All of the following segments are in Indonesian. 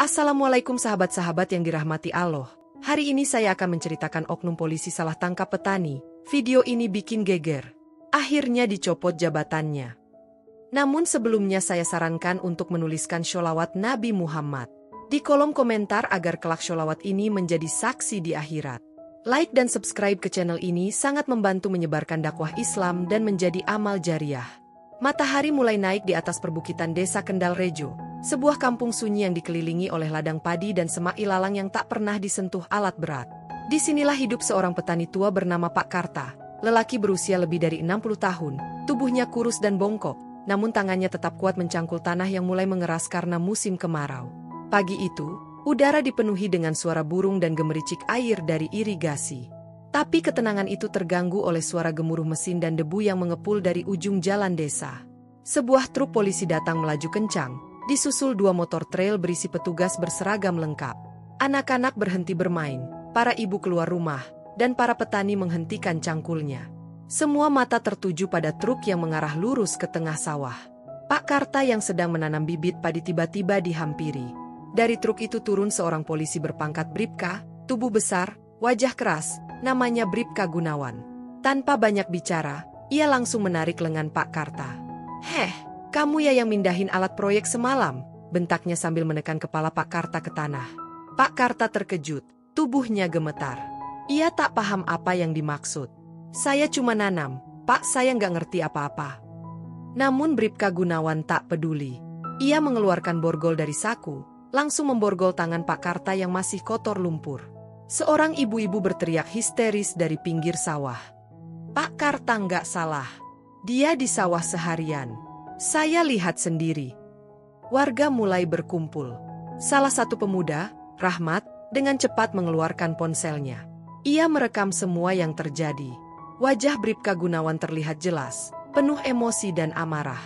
Assalamualaikum sahabat-sahabat yang dirahmati Allah. Hari ini saya akan menceritakan oknum polisi salah tangkap petani. Video ini bikin geger. Akhirnya dicopot jabatannya. Namun sebelumnya saya sarankan untuk menuliskan sholawat Nabi Muhammad di kolom komentar agar kelak sholawat ini menjadi saksi di akhirat. Like dan subscribe ke channel ini sangat membantu menyebarkan dakwah Islam dan menjadi amal jariah. Matahari mulai naik di atas perbukitan desa Kendal Rejo. Sebuah kampung sunyi yang dikelilingi oleh ladang padi dan semak ilalang yang tak pernah disentuh alat berat. Disinilah hidup seorang petani tua bernama Pak Karta. Lelaki berusia lebih dari 60 tahun, tubuhnya kurus dan bongkok, namun tangannya tetap kuat mencangkul tanah yang mulai mengeras karena musim kemarau. Pagi itu, udara dipenuhi dengan suara burung dan gemericik air dari irigasi. Tapi ketenangan itu terganggu oleh suara gemuruh mesin dan debu yang mengepul dari ujung jalan desa. Sebuah truk polisi datang melaju kencang. Disusul dua motor trail berisi petugas berseragam lengkap. Anak-anak berhenti bermain, para ibu keluar rumah, dan para petani menghentikan cangkulnya. Semua mata tertuju pada truk yang mengarah lurus ke tengah sawah. Pak Karta yang sedang menanam bibit padi tiba-tiba dihampiri. Dari truk itu turun seorang polisi berpangkat Bribka, tubuh besar, wajah keras, namanya Bribka Gunawan. Tanpa banyak bicara, ia langsung menarik lengan Pak Karta. Kamu ya yang mindahin alat proyek semalam, bentaknya sambil menekan kepala Pak Karta ke tanah. Pak Karta terkejut, tubuhnya gemetar. Ia tak paham apa yang dimaksud. Saya cuma nanam, Pak, saya nggak ngerti apa-apa. Namun Bribka Gunawan tak peduli. Ia mengeluarkan borgol dari saku, langsung memborgol tangan Pak Karta yang masih kotor lumpur. Seorang ibu-ibu berteriak histeris dari pinggir sawah. Pak Karta nggak salah. Dia di sawah seharian. Saya lihat sendiri. Warga mulai berkumpul. Salah satu pemuda, Rahmat, dengan cepat mengeluarkan ponselnya. Ia merekam semua yang terjadi. Wajah Bribka Gunawan terlihat jelas, penuh emosi dan amarah.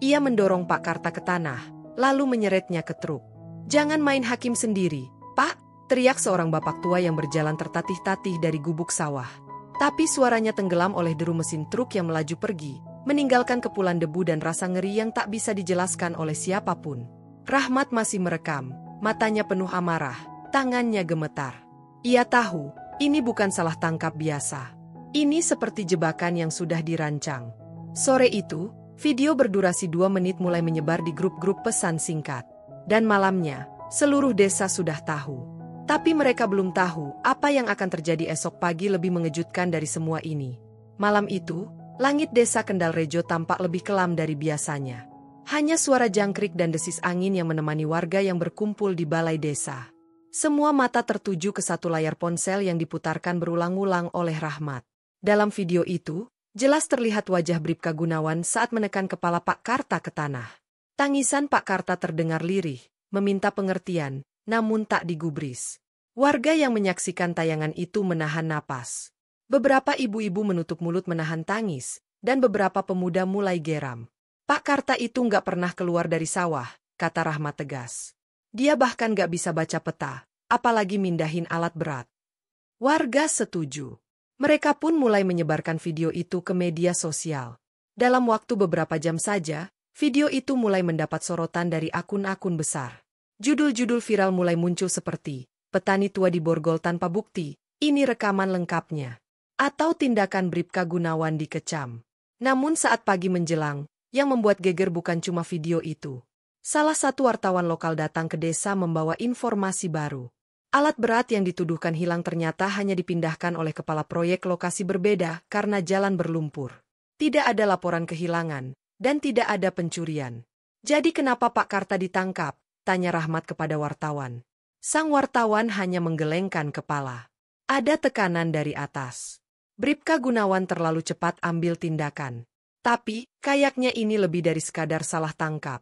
Ia mendorong Pak Karta ke tanah, lalu menyeretnya ke truk. Jangan main hakim sendiri, Pak, teriak seorang bapak tua yang berjalan tertatih-tatih dari gubuk sawah. Tapi suaranya tenggelam oleh deru mesin truk yang melaju pergi, meninggalkan kepulan debu dan rasa ngeri yang tak bisa dijelaskan oleh siapapun. Rahmat masih merekam, matanya penuh amarah, tangannya gemetar. Ia tahu, ini bukan salah tangkap biasa. Ini seperti jebakan yang sudah dirancang. Sore itu, video berdurasi 2 menit mulai menyebar di grup-grup pesan singkat. Dan malamnya, seluruh desa sudah tahu. Tapi mereka belum tahu apa yang akan terjadi esok pagi lebih mengejutkan dari semua ini. Malam itu, langit desa Kendal Rejo tampak lebih kelam dari biasanya. Hanya suara jangkrik dan desis angin yang menemani warga yang berkumpul di balai desa. Semua mata tertuju ke satu layar ponsel yang diputarkan berulang-ulang oleh Rahmat. Dalam video itu, jelas terlihat wajah Bribka Gunawan saat menekan kepala Pak Karta ke tanah. Tangisan Pak Karta terdengar lirih, meminta pengertian, namun tak digubris. Warga yang menyaksikan tayangan itu menahan napas. Beberapa ibu-ibu menutup mulut menahan tangis, dan beberapa pemuda mulai geram. Pak Karta itu nggak pernah keluar dari sawah, kata Rahmat tegas. Dia bahkan nggak bisa baca peta, apalagi mindahin alat berat. Warga setuju. Mereka pun mulai menyebarkan video itu ke media sosial. Dalam waktu beberapa jam saja, video itu mulai mendapat sorotan dari akun-akun besar. Judul-judul viral mulai muncul seperti, petani tua diborgol tanpa bukti, ini rekaman lengkapnya. Atau tindakan Bribka Gunawan dikecam. Namun saat pagi menjelang, yang membuat geger bukan cuma video itu. Salah satu wartawan lokal datang ke desa membawa informasi baru. Alat berat yang dituduhkan hilang ternyata hanya dipindahkan oleh kepala proyek lokasi berbeda karena jalan berlumpur. Tidak ada laporan kehilangan, dan tidak ada pencurian. Jadi kenapa Pak Karta ditangkap? Tanya Rahmat kepada wartawan. Sang wartawan hanya menggelengkan kepala. Ada tekanan dari atas. Bribka Gunawan terlalu cepat ambil tindakan. Tapi, kayaknya ini lebih dari sekadar salah tangkap.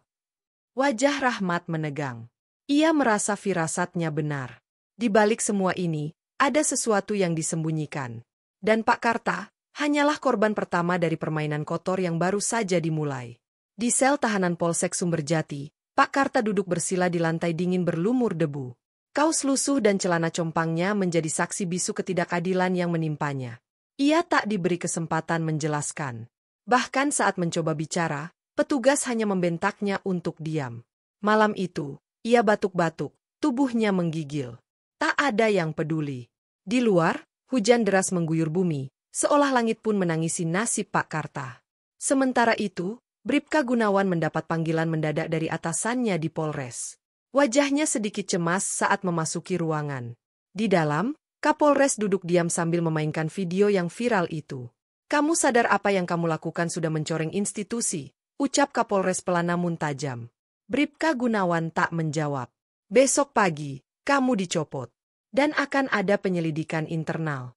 Wajah Rahmat menegang. Ia merasa firasatnya benar. Di balik semua ini, ada sesuatu yang disembunyikan. Dan Pak Karta, hanyalah korban pertama dari permainan kotor yang baru saja dimulai. Di sel tahanan Polsek Sumberjati, Pak Karta duduk bersila di lantai dingin berlumur debu. Kaos lusuh dan celana compangnya menjadi saksi bisu ketidakadilan yang menimpanya. Ia tak diberi kesempatan menjelaskan. Bahkan saat mencoba bicara, petugas hanya membentaknya untuk diam. Malam itu, ia batuk-batuk, Tubuhnya menggigil. Tak ada yang peduli. Di luar, hujan deras mengguyur bumi, seolah langit pun menangisi nasib Pak Karta. Sementara itu, Bribka Gunawan mendapat panggilan mendadak dari atasannya di Polres. Wajahnya sedikit cemas saat memasuki ruangan. Di dalam, Kapolres duduk diam sambil memainkan video yang viral itu. "Kamu sadar apa yang kamu lakukan sudah mencoreng institusi?" ucap Kapolres pelan namun tajam. Bribka Gunawan tak menjawab. "Besok pagi, kamu dicopot. Dan akan ada penyelidikan internal."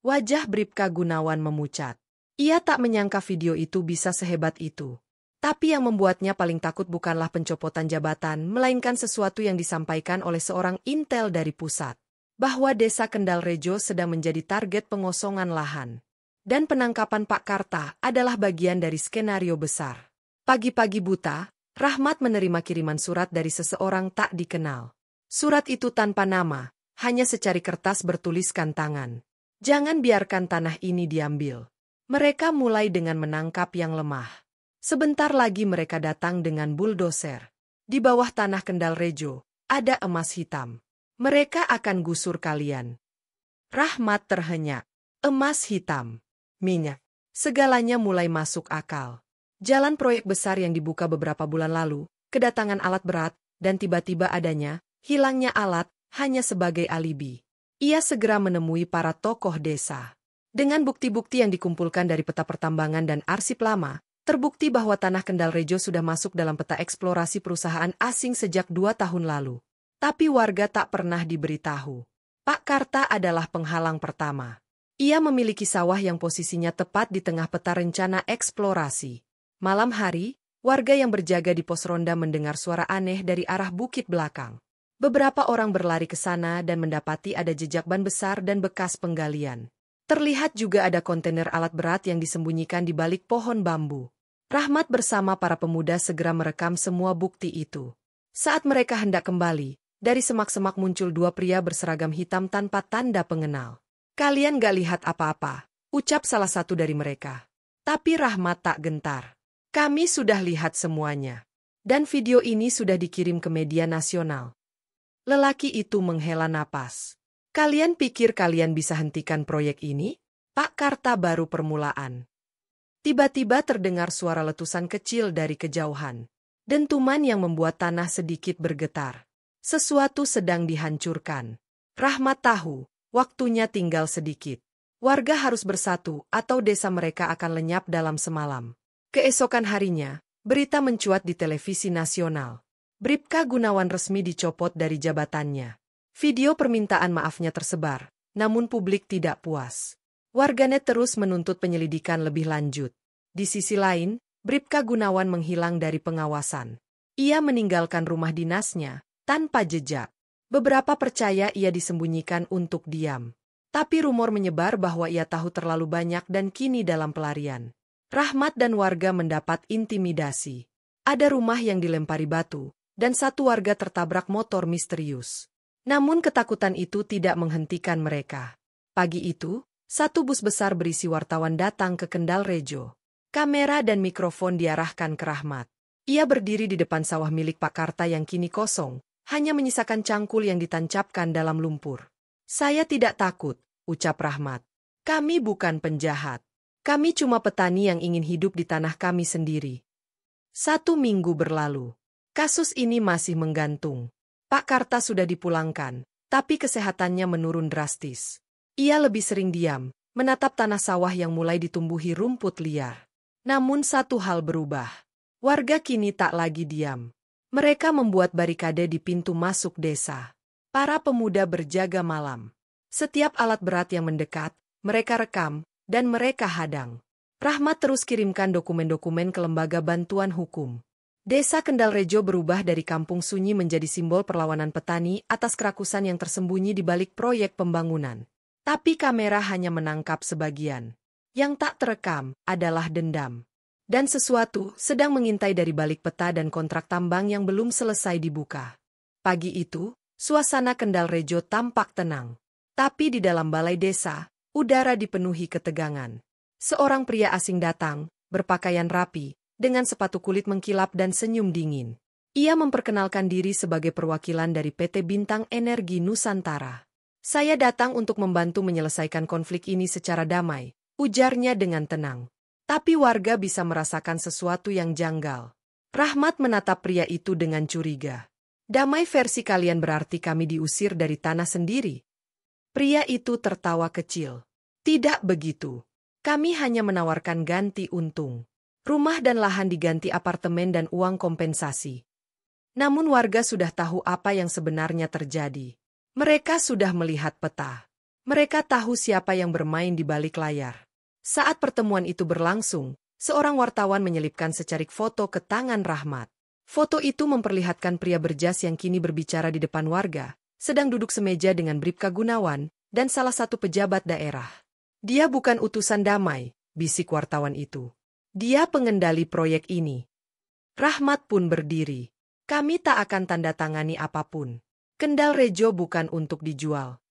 Wajah Bribka Gunawan memucat. Ia tak menyangka video itu bisa sehebat itu. Tapi yang membuatnya paling takut bukanlah pencopotan jabatan, melainkan sesuatu yang disampaikan oleh seorang intel dari pusat. Bahwa Desa Kendal Rejo sedang menjadi target pengosongan lahan. Dan penangkapan Pak Karta adalah bagian dari skenario besar. Pagi-pagi buta, Rahmat menerima kiriman surat dari seseorang tak dikenal. Surat itu tanpa nama, hanya secari kertas bertuliskan tangan. "Jangan biarkan tanah ini diambil." Mereka mulai dengan menangkap yang lemah. Sebentar lagi mereka datang dengan buldoser. Di bawah tanah Kendal Rejo, ada emas hitam. "Mereka akan gusur kalian." Rahmat terhenyak. Emas hitam. Minyak. Segalanya mulai masuk akal. Jalan proyek besar yang dibuka beberapa bulan lalu, kedatangan alat berat, dan tiba-tiba hilangnya alat, hanya sebagai alibi. Ia segera menemui para tokoh desa. Dengan bukti-bukti yang dikumpulkan dari peta pertambangan dan arsip lama, terbukti bahwa tanah Kendal Rejo sudah masuk dalam peta eksplorasi perusahaan asing sejak 2 tahun lalu. Tapi warga tak pernah diberitahu. Pak Karta adalah penghalang pertama. Ia memiliki sawah yang posisinya tepat di tengah peta rencana eksplorasi. Malam hari, warga yang berjaga di pos ronda mendengar suara aneh dari arah bukit belakang. Beberapa orang berlari ke sana dan mendapati ada jejak ban besar dan bekas penggalian. Terlihat juga ada kontainer alat berat yang disembunyikan di balik pohon bambu. Rahmat bersama para pemuda segera merekam semua bukti itu. Saat mereka hendak kembali, dari semak-semak muncul 2 pria berseragam hitam tanpa tanda pengenal. "Kalian gak lihat apa-apa," ucap salah satu dari mereka. Tapi Rahmat tak gentar. "Kami sudah lihat semuanya. Dan video ini sudah dikirim ke media nasional." Lelaki itu menghela napas. "Kalian pikir kalian bisa hentikan proyek ini? Pak Karta baru permulaan." Tiba-tiba terdengar suara letusan kecil dari kejauhan. Dentuman yang membuat tanah sedikit bergetar. Sesuatu sedang dihancurkan. Rahmat tahu, waktunya tinggal sedikit. Warga harus bersatu atau desa mereka akan lenyap dalam semalam. Keesokan harinya, berita mencuat di televisi nasional. Bribka Gunawan resmi dicopot dari jabatannya. Video permintaan maafnya tersebar, namun publik tidak puas. Warganet terus menuntut penyelidikan lebih lanjut. Di sisi lain, Bribka Gunawan menghilang dari pengawasan. Ia meninggalkan rumah dinasnya, tanpa jejak. Beberapa percaya ia disembunyikan untuk diam. Tapi rumor menyebar bahwa ia tahu terlalu banyak dan kini dalam pelarian. Rahmat dan warga mendapat intimidasi. Ada rumah yang dilempari batu, dan 1 warga tertabrak motor misterius. Namun ketakutan itu tidak menghentikan mereka. Pagi itu, 1 bus besar berisi wartawan datang ke Kendal Rejo. Kamera dan mikrofon diarahkan ke Rahmat. Ia berdiri di depan sawah milik Pak Karta yang kini kosong, hanya menyisakan cangkul yang ditancapkan dalam lumpur. "Saya tidak takut," ucap Rahmat. "Kami bukan penjahat. Kami cuma petani yang ingin hidup di tanah kami sendiri." 1 minggu berlalu. Kasus ini masih menggantung. Pak Karta sudah dipulangkan, tapi kesehatannya menurun drastis. Ia lebih sering diam, menatap tanah sawah yang mulai ditumbuhi rumput liar. Namun satu hal berubah. Warga kini tak lagi diam. Mereka membuat barikade di pintu masuk desa. Para pemuda berjaga malam. Setiap alat berat yang mendekat, mereka rekam, dan mereka hadang. Rahmat terus kirimkan dokumen-dokumen ke lembaga bantuan hukum. Desa Kendal Rejo berubah dari kampung sunyi menjadi simbol perlawanan petani atas kerakusan yang tersembunyi di balik proyek pembangunan. Tapi kamera hanya menangkap sebagian. Yang tak terekam adalah dendam. Dan sesuatu sedang mengintai dari balik peta dan kontrak tambang yang belum selesai dibuka. Pagi itu, suasana Kendal Rejo tampak tenang. Tapi di dalam balai desa, udara dipenuhi ketegangan. Seorang pria asing datang, berpakaian rapi, dengan sepatu kulit mengkilap dan senyum dingin. Ia memperkenalkan diri sebagai perwakilan dari PT Bintang Energi Nusantara. Saya datang untuk membantu menyelesaikan konflik ini secara damai, ujarnya dengan tenang. Tapi warga bisa merasakan sesuatu yang janggal. Rahmat menatap pria itu dengan curiga. Damai versi kalian berarti kami diusir dari tanah sendiri. Pria itu tertawa kecil. Tidak begitu. Kami hanya menawarkan ganti untung. Rumah dan lahan diganti apartemen dan uang kompensasi. Namun warga sudah tahu apa yang sebenarnya terjadi. Mereka sudah melihat peta. Mereka tahu siapa yang bermain di balik layar. Saat pertemuan itu berlangsung, seorang wartawan menyelipkan secarik foto ke tangan Rahmat. Foto itu memperlihatkan pria berjas yang kini berbicara di depan warga, sedang duduk semeja dengan Bribka Gunawan dan salah satu pejabat daerah. Dia bukan utusan damai, bisik wartawan itu. Dia pengendali proyek ini. Rahmat pun berdiri. Kami tak akan tanda tangani apapun. Kendal Rejo bukan untuk dijual.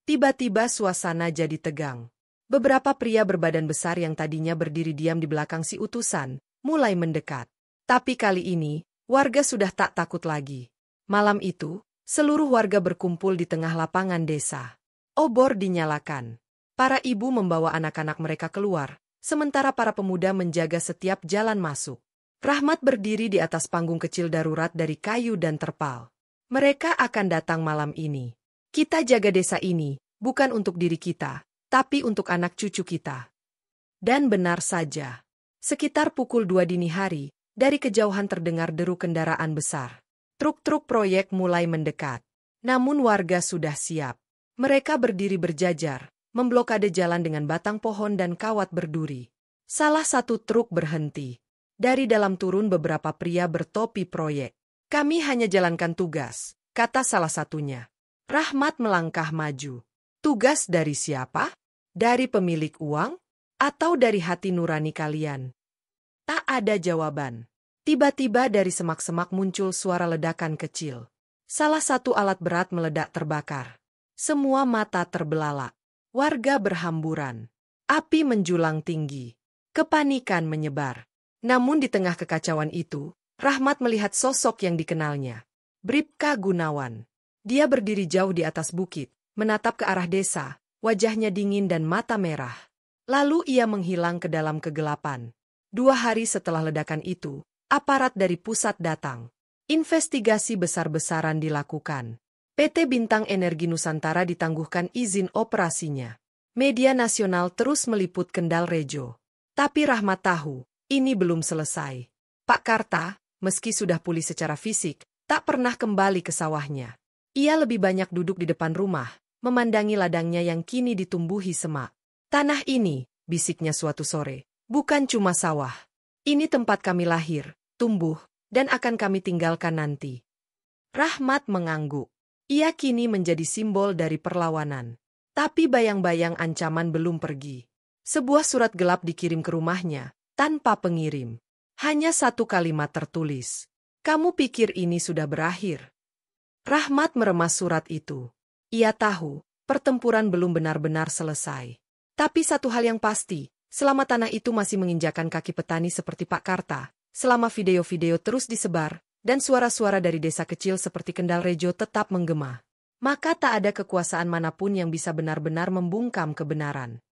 Tiba-tiba suasana jadi tegang. Beberapa pria berbadan besar yang tadinya berdiri diam di belakang si utusan, mulai mendekat. Tapi kali ini, warga sudah tak takut lagi. Malam itu, seluruh warga berkumpul di tengah lapangan desa. Obor dinyalakan. Para ibu membawa anak-anak mereka keluar, sementara para pemuda menjaga setiap jalan masuk. Rahmat berdiri di atas panggung kecil darurat dari kayu dan terpal. Mereka akan datang malam ini. Kita jaga desa ini, bukan untuk diri kita, tapi untuk anak cucu kita. Dan benar saja. Sekitar pukul 2 dini hari, dari kejauhan terdengar deru kendaraan besar. Truk-truk proyek mulai mendekat. Namun warga sudah siap. Mereka berdiri berjajar, memblokade jalan dengan batang pohon dan kawat berduri. Salah satu truk berhenti. Dari dalam turun beberapa pria bertopi proyek. Kami hanya jalankan tugas, kata salah satunya. Rahmat melangkah maju. Tugas dari siapa? Dari pemilik uang? Atau dari hati nurani kalian? Tak ada jawaban. Tiba-tiba dari semak-semak muncul suara ledakan kecil. Salah satu alat berat meledak terbakar. Semua mata terbelalak. Warga berhamburan. Api menjulang tinggi. Kepanikan menyebar. Namun di tengah kekacauan itu, Rahmat melihat sosok yang dikenalnya. Bribka Gunawan. Dia berdiri jauh di atas bukit, menatap ke arah desa, wajahnya dingin dan mata merah. Lalu ia menghilang ke dalam kegelapan. 2 hari setelah ledakan itu, aparat dari pusat datang. Investigasi besar-besaran dilakukan. PT Bintang Energi Nusantara ditangguhkan izin operasinya. Media nasional terus meliput Kendal Rejo. Tapi Rahmat tahu, ini belum selesai. Pak Karta, meski sudah pulih secara fisik, tak pernah kembali ke sawahnya. Ia lebih banyak duduk di depan rumah, memandangi ladangnya yang kini ditumbuhi semak. Tanah ini, bisiknya suatu sore, bukan cuma sawah. Ini tempat kami lahir, tumbuh, dan akan kami tinggalkan nanti. Rahmat mengangguk. Ia kini menjadi simbol dari perlawanan. Tapi bayang-bayang ancaman belum pergi. Sebuah surat gelap dikirim ke rumahnya, tanpa pengirim. Hanya satu kalimat tertulis. Kamu pikir ini sudah berakhir? Rahmat meremas surat itu. Ia tahu, pertempuran belum benar-benar selesai. Tapi satu hal yang pasti, selama tanah itu masih menginjakan kaki petani seperti Pak Karta, selama video-video terus disebar, dan suara-suara dari desa kecil seperti Kendal Rejo tetap menggema, maka tak ada kekuasaan manapun yang bisa benar-benar membungkam kebenaran.